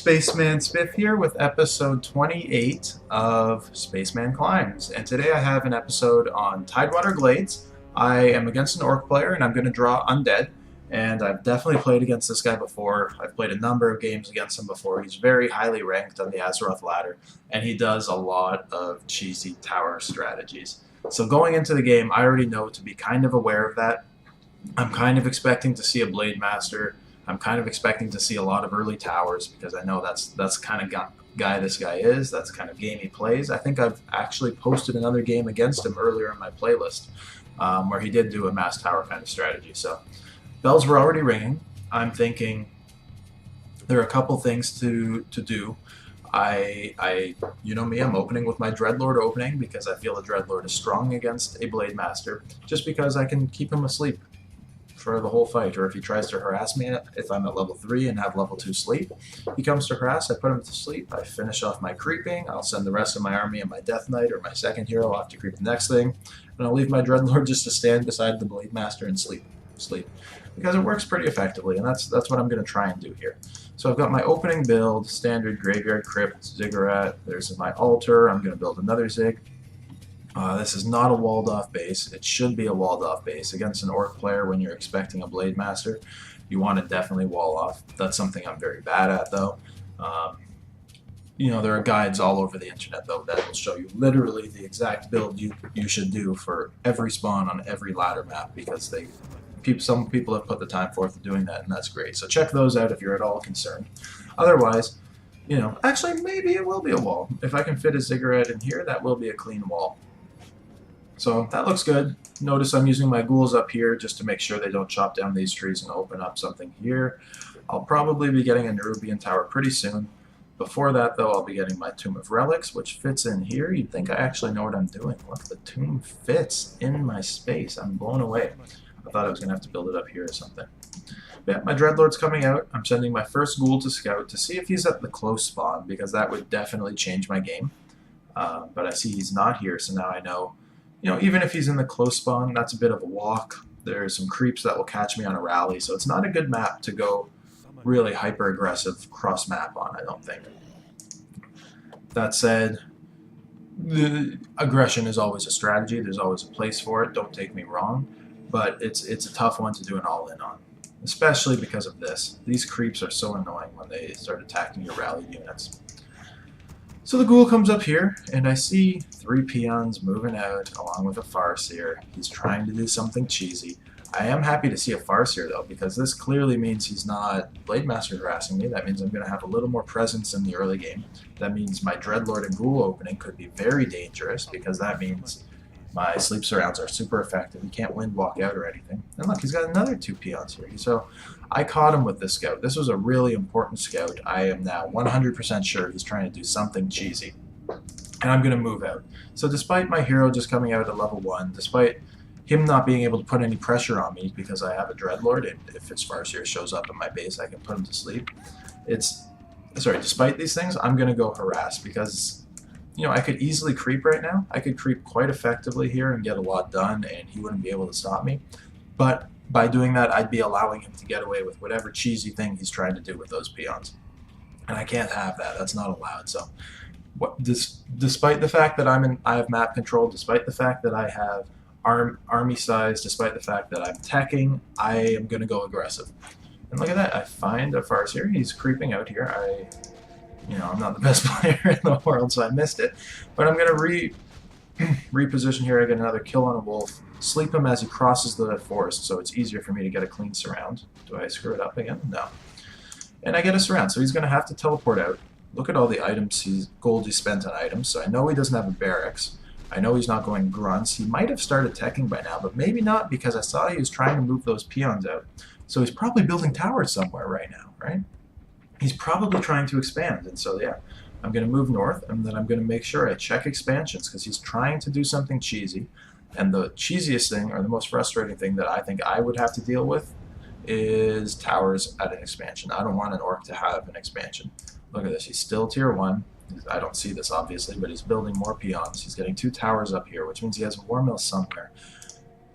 Spaceman Spiff here with episode 28 of Spaceman Climbs, and today I have an episode on Tidewater Glades. I am against an orc player and I'm going to draw Undead, and I've definitely played against this guy before. I've played a number of games against him before. He's very highly ranked on the Azeroth ladder, and he does a lot of cheesy tower strategies. So going into the game, I already know to be kind of aware of that. I'm kind of expecting to see a Blade Master. I'm kind of expecting to see a lot of early towers because I know that's kind of guy this guy is. That's kind of game he plays. I think I've actually posted another game against him earlier in my playlist where he did do a mass tower kind of strategy. So bells were already ringing. I'm thinking there are a couple things to do. You know me, I'm opening with my Dreadlord opening because I feel the Dreadlord is strong against a Blade Master, just because I can keep him asleep for the whole fight, or if he tries to harass me, if I'm at level 3 and have level 2 sleep, he comes to harass, I put him to sleep, I finish off my creeping, I'll send the rest of my army and my Death Knight or my second hero off to creep the next thing, and I'll leave my Dreadlord just to stand beside the Blade Master and sleep. Because it works pretty effectively, and that's what I'm going to try and do here. So I've got my opening build, standard Graveyard Crypt, Ziggurat, there's my altar, I'm going to build another Zig. This is not a walled off base. It should be a walled off base. Against an orc player, when you're expecting a Blade Master, you want to definitely wall off. That's something I'm very bad at, though. You know, there are guides all over the internet, though, that will show you literally the exact build you should do for every spawn on every ladder map, because some people have put the time forth doing that, and that's great. So check those out if you're at all concerned. Otherwise, you know, actually, maybe it will be a wall. If I can fit a Ziggurat in here, that will be a clean wall. So that looks good. Notice I'm using my ghouls up here just to make sure they don't chop down these trees and open up something here. I'll probably be getting a Nerubian tower pretty soon. Before that, though, I'll be getting my Tomb of Relics, which fits in here. You'd think I actually know what I'm doing. Look, the tomb fits in my space. I'm blown away. I thought I was going to have to build it up here or something. But yeah, my Dreadlord's coming out. I'm sending my first ghoul to scout to see if he's at the close spawn, because that would definitely change my game. But I see he's not here, so now I know. You know, even if he's in the close spawn, that's a bit of a walk. There's some creeps that will catch me on a rally, so it's not a good map to go really hyper-aggressive cross-map on, I don't think. That said, the aggression is always a strategy. There's always a place for it, don't take me wrong, but it's a tough one to do an all-in on, especially because of this. These creeps are so annoying when they start attacking your rally units. So the ghoul comes up here, and I see 3 peons moving out along with a Farseer. He's trying to do something cheesy. I am happy to see a Farseer, though, because this clearly means he's not Blade Master harassing me. That means I'm going to have a little more presence in the early game. That means my Dreadlord and ghoul opening could be very dangerous, because that means my sleep surrounds are super effective. He can't wind walk out or anything. And look, he's got another 2 peons here. So I caught him with this scout. This was a really important scout. I am now 100% sure he's trying to do something cheesy. And I'm going to move out. So despite my hero just coming out at level 1, despite him not being able to put any pressure on me because I have a Dreadlord, and if his Farseer shows up in my base, I can put him to sleep. Despite these things, I'm going to go harass because, you know, I could easily creep right now. I could creep quite effectively here and get a lot done, and he wouldn't be able to stop me. But by doing that, I'd be allowing him to get away with whatever cheesy thing he's trying to do with those peons. And I can't have that. That's not allowed. So, despite the fact that I have map control, despite the fact that I have army size, despite the fact that I'm teching, I am going to go aggressive. And look at that. I find a Farseer. He's creeping out here. I'm not the best player in the world, so I missed it. But I'm going to reposition here. I get another kill on a wolf. Sleep him as he crosses the forest, so it's easier for me to get a clean surround. Do I screw it up again? No. And I get a surround, so he's going to have to teleport out. Look at all the items, gold he spent on items, so I know he doesn't have a barracks. I know he's not going grunts. He might have started teching by now, but maybe not, because I saw he was trying to move those peons out. So he's probably building towers somewhere right now, right? He's probably trying to expand, and so yeah, I'm going to move north, and then I'm going to make sure I check expansions, because he's trying to do something cheesy. And the cheesiest thing, or the most frustrating thing that I think I would have to deal with, is towers at an expansion. I don't want an orc to have an expansion. Look at this, he's still tier 1. I don't see this, obviously, but he's building more peons. He's getting 2 towers up here, which means he has a war mill somewhere.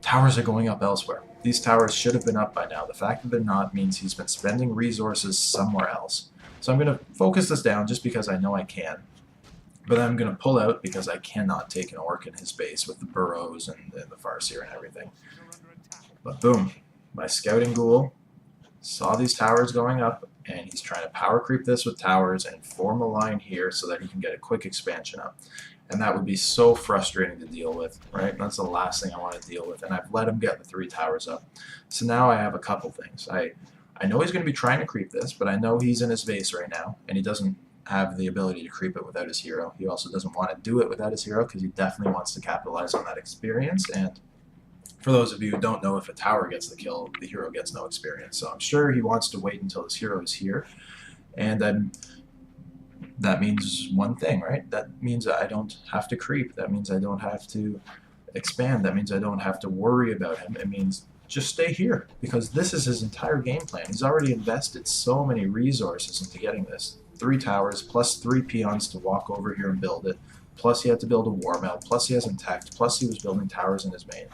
Towers are going up elsewhere. These towers should have been up by now. The fact that they're not means he's been spending resources somewhere else. So I'm going to focus this down just because I know I can. But I'm going to pull out because I cannot take an orc in his base with the burrows and the Farseer and everything. But boom, my scouting ghoul saw these towers going up, and he's trying to power creep this with towers and form a line here so that he can get a quick expansion up. And that would be so frustrating to deal with, right? That's the last thing I want to deal with, and I've let him get the 3 towers up. So now I have a couple things. I know he's going to be trying to creep this, but I know he's in his base right now, and he doesn't have the ability to creep it without his hero. He also doesn't want to do it without his hero because he definitely wants to capitalize on that experience. And for those of you who don't know, if a tower gets the kill, the hero gets no experience. So I'm sure he wants to wait until his hero is here. And then that means one thing, right? That means I don't have to creep. That means I don't have to expand. That means I don't have to worry about him. It means just stay here, because this is his entire game plan. He's already invested so many resources into getting this. 3 towers, plus 3 peons to walk over here and build it, plus he had to build a war mill, plus he hasn't teched, plus he was building towers in his main.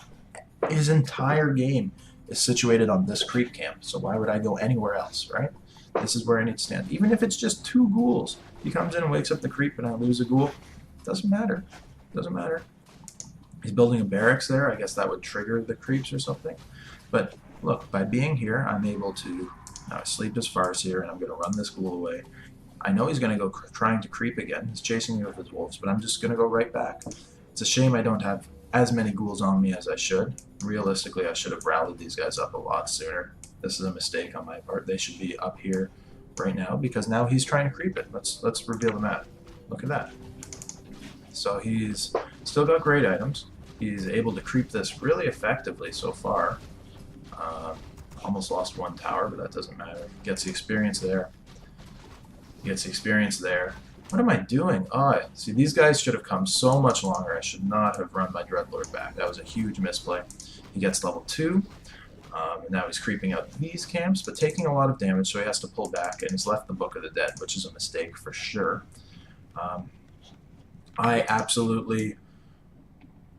His entire game is situated on this creep camp, so why would I go anywhere else, right? This is where I need to stand. Even if it's just 2 ghouls. He comes in and wakes up the creep and I lose a ghoul. Doesn't matter. Doesn't matter. He's building a barracks there. I guess that would trigger the creeps or something. But look, by being here, I'm able to sleep his Farseer, and I'm going to run this ghoul away. I know he's going to go trying to creep again. He's chasing me with his wolves, but I'm just going to go right back. It's a shame I don't have as many ghouls on me as I should. Realistically, I should have rallied these guys up a lot sooner. This is a mistake on my part. They should be up here right now, because now he's trying to creep it. Let's reveal the map. Look at that. So he's still got great items. He's able to creep this really effectively so far. Almost lost 1 tower, but that doesn't matter. Gets the experience there. Gets the experience there. What am I doing? Oh, see, these guys should have come so much longer. I should not have run my Dreadlord back. That was a huge misplay. He gets level 2. And now he's creeping out these camps, but taking a lot of damage, so he has to pull back, and he's left the Book of the Dead, which is a mistake for sure. I absolutely,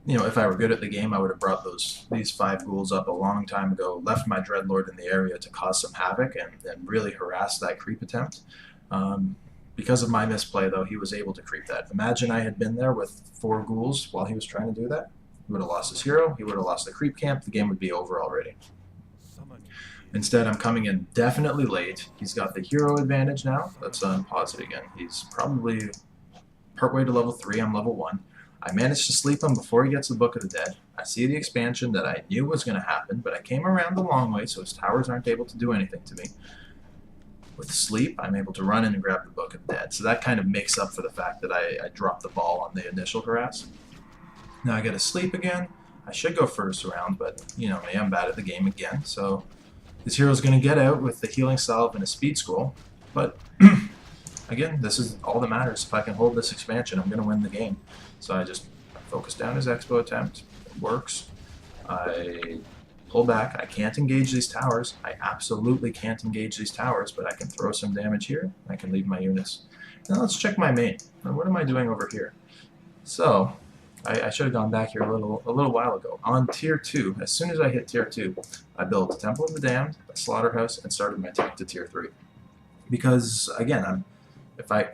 if I were good at the game, I would have brought these 5 ghouls up a long time ago, left my Dreadlord in the area to cause some havoc and really harass that creep attempt. Because of my misplay, though, he was able to creep that. Imagine I had been there with 4 ghouls while he was trying to do that. He would have lost his hero, he would have lost the creep camp, the game would be over already. Instead, I'm coming in definitely late. He's got the hero advantage now. Let's pause it again. He's probably partway to level 3, I'm level 1. I managed to sleep him before he gets the Book of the Dead. I see the expansion that I knew was going to happen, but I came around the long way, so his towers aren't able to do anything to me. With sleep, I'm able to run in and grab the Book of the Dead. So that kind of makes up for the fact that I dropped the ball on the initial harass. Now I gotta sleep again. I should go first round, but me, I'm bad at the game again. So this hero's gonna get out with the healing salve and a speed scroll. But again, this is all that matters. If I can hold this expansion, I'm gonna win the game. So I just focus down his expo attempt. It works. I pull back. I can't engage these towers. I absolutely can't engage these towers, but I can throw some damage here. I can leave my units. Now let's check my main. Now, what am I doing over here? So I should have gone back here a little while ago. On tier 2, as soon as I hit tier 2, I built a Temple of the Damned, a Slaughterhouse, and started my tech to tier 3. Because again,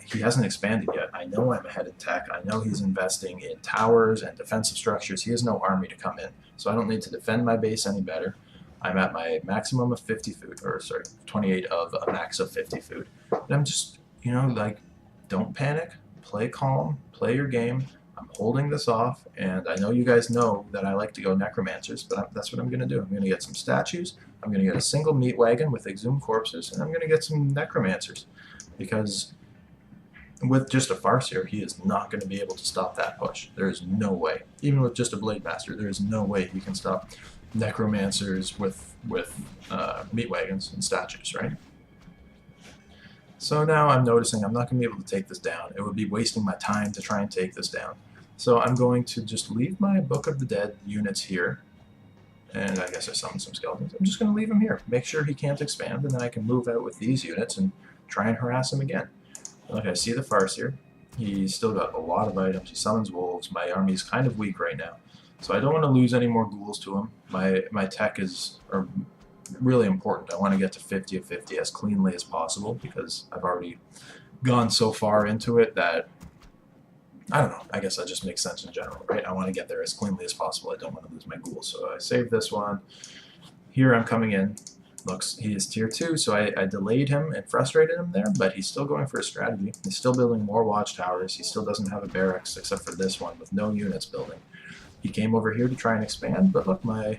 he hasn't expanded yet. I know I'm ahead in tech. I know he's investing in towers and defensive structures. He has no army to come in, so I don't need to defend my base any better. I'm at my maximum of 50 food, or sorry, 28 of a max of 50 food. And I'm just, don't panic, play calm, play your game. I'm holding this off, and I know you guys know that I like to go necromancers, but that's what I'm going to do. I'm going to get some statues, I'm going to get a single meat wagon with exhumed corpses, and I'm going to get some necromancers, because with just a Farseer, he is not going to be able to stop that push. There is no way. Even with just a Blade Master, there is no way he can stop necromancers with meat wagons and statues, right? So now I'm noticing I'm not going to be able to take this down. It would be wasting my time to try and take this down. So I'm going to just leave my Book of the Dead units here. And I guess I summoned some skeletons. I'm just going to leave him here. Make sure he can't expand, and then I can move out with these units and try and harass him again. Like, I see the Farseer. He's still got a lot of items. He summons wolves. My army's kind of weak right now. So I don't want to lose any more ghouls to him. My tech is, or really important. I want to get to 50 of 50 as cleanly as possible because I've already gone so far into it that I don't know. I guess that just makes sense in general, right? I want to get there as cleanly as possible. I don't want to lose my ghouls. So I saved this one. Here I'm coming in. Looks, he is tier 2, so I delayed him and frustrated him there, but he's still going for a strategy. He's still building more watchtowers. He still doesn't have a barracks except for this one with no units building. He came over here to try and expand, but look, my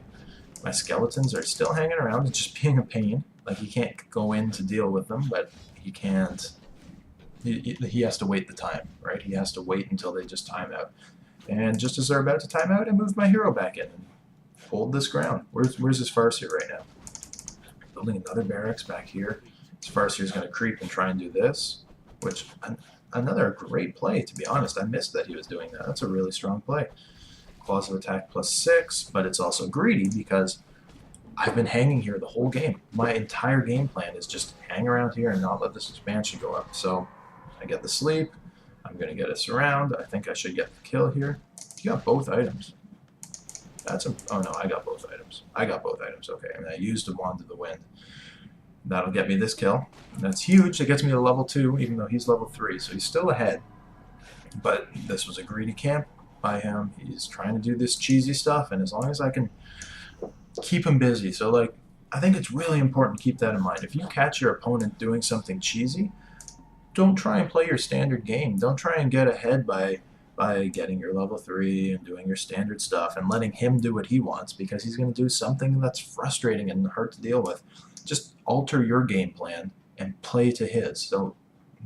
skeletons are still hanging around and just being a pain. Like, he can't go in to deal with them, but he can't. He has to wait the time, right? He has to wait until they just time out. And just as they're about to time out, I moved my hero back in and hold this ground. Where's his Farseer right now? Building another barracks back here. His Farseer is going to creep and try and do this, which another great play, to be honest. I missed that he was doing that. That's a really strong play. Claws of attack +6, but it's also greedy because I've been hanging here the whole game. My entire game plan is just hang around here and not let this expansion go up. So I get the sleep. I'm going to get a surround. I think I should get the kill here. You got both items. That's a... Oh, no, I got both items. I got both items, okay. And I used a Wand of the Wind. That'll get me this kill. That's huge. It gets me to level 2, even though he's level 3, so he's still ahead. But this was a greedy camp by him. He's trying to do this cheesy stuff, and as long as I can keep him busy. So, like, I think it's really important to keep that in mind. If you catch your opponent doing something cheesy, don't try and play your standard game. Don't try and get ahead by getting your level 3 and doing your standard stuff and letting him do what he wants, because he's going to do something that's frustrating and hard to deal with. Just alter your game plan and play to his. So,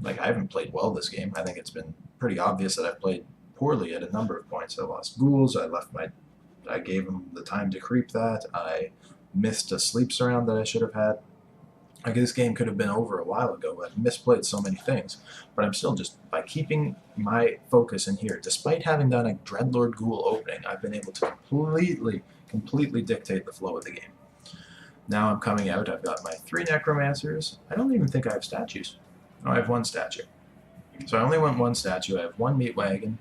like, I haven't played well this game. I think it's been pretty obvious that I've played poorly at a number of points. I lost ghouls. I gave him the time to creep that. I missed a sleep surround that I should have had. Like, this game could have been over a while ago. I've misplayed so many things, but I'm still just, by keeping my focus in here, despite having done a Dreadlord ghoul opening, I've been able to completely dictate the flow of the game. Now I'm coming out, I've got my 3 necromancers. I don't even think I have statues. No, I have 1 statue. So I only want 1 statue. I have 1 meat wagon,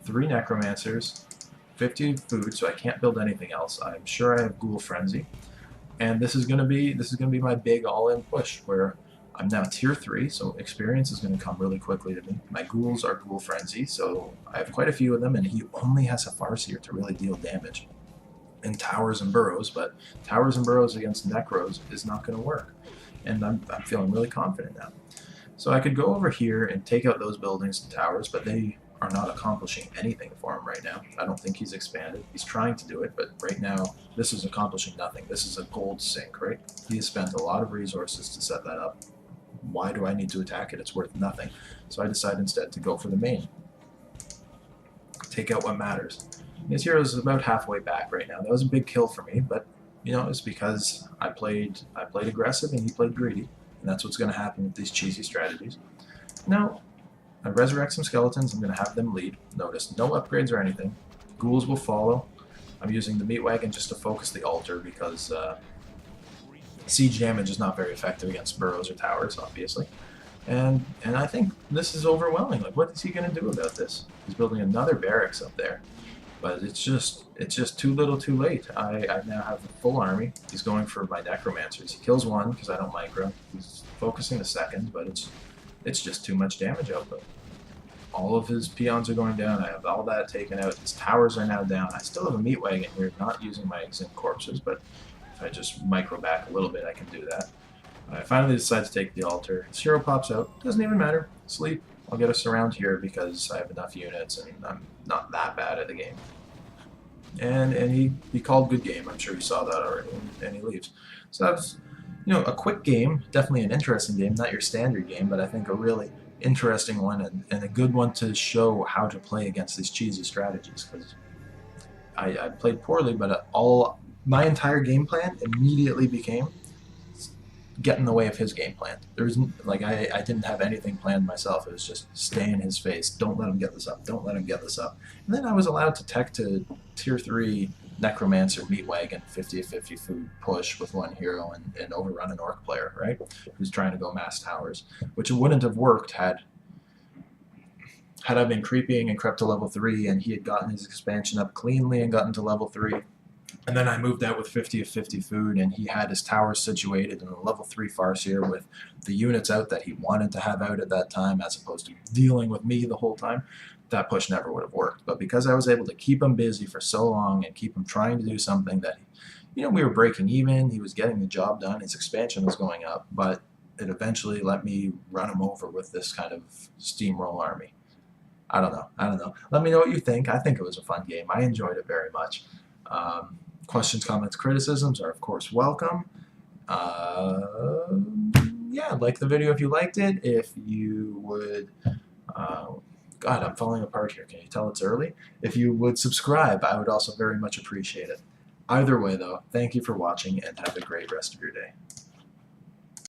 3 necromancers, 50 food, so I can't build anything else. I'm sure I have Ghoul Frenzy. And this is gonna be my big all-in push, where I'm now tier 3, so experience is gonna come really quickly to me. My ghouls are Ghoul Frenzy, so I have quite a few of them, and he only has a Farseer to really deal damage. And towers and burrows, but towers and burrows against necros is not gonna work. And I'm feeling really confident now. So I could go over here and take out those buildings and towers, but they are not accomplishing anything for him right now. I don't think he's expanded. He's trying to do it, but right now, this is accomplishing nothing. This is a gold sink, right? He has spent a lot of resources to set that up. Why do I need to attack it? It's worth nothing. So I decide instead to go for the main. Take out what matters. His hero is about halfway back right now. That was a big kill for me, but, you know, it's because I played aggressive and he played greedy. And that's what's going to happen with these cheesy strategies. Now, I resurrect some skeletons. I'm going to have them lead. Notice, no upgrades or anything. Ghouls will follow. I'm using the meat wagon just to focus the altar because siege damage is not very effective against burrows or towers, obviously. And I think this is overwhelming. Like, what is he going to do about this? He's building another barracks up there. But it's just too little too late. I now have a full army. He's going for my necromancers. He kills 1 because I don't micro. He's focusing the 2nd, but it's just too much damage output. All of his peons are going down. I have all that taken out. His towers are now down. I still have a meat wagon here, not using my exhumed corpses, but if I just micro back a little bit, I can do that. I finally decide to take the altar. His hero pops out. Doesn't even matter. Sleep. I'll get a surround here because I have enough units and I'm not that bad at the game. And he called good game. I'm sure you saw that already, and he leaves. So that was, you know, a quick game, definitely an interesting game, not your standard game, but I think a really interesting one and a good one to show how to play against these cheesy strategies, because I played poorly, but my entire game plan immediately became get in the way of his game plan. There was, like, I didn't have anything planned myself. It was just stay in his face. Don't let him get this up. Don't let him get this up. And then I was allowed to tech to tier 3 necromancer meat wagon 50-50 food push with 1 hero and overrun an orc player, right? Who's trying to go mass towers, which wouldn't have worked had I been creeping and crept to level 3 and he had gotten his expansion up cleanly and gotten to level 3. And then I moved out with 50 of 50 food, and he had his tower situated in a level 3 Farseer with the units out that he wanted to have out at that time, as opposed to dealing with me the whole time. That push never would have worked. But because I was able to keep him busy for so long and keep him trying to do something that, we were breaking even, he was getting the job done, his expansion was going up, but it eventually let me run him over with this kind of steamroll army. I don't know. I don't know. Let me know what you think. I think it was a fun game. I enjoyed it very much. Questions, comments, criticisms are, of course, welcome. Yeah, like the video if you liked it. If you would... God, I'm falling apart here. Can you tell it's early? If you would subscribe, I would also very much appreciate it. Either way, though, thank you for watching, and have a great rest of your day.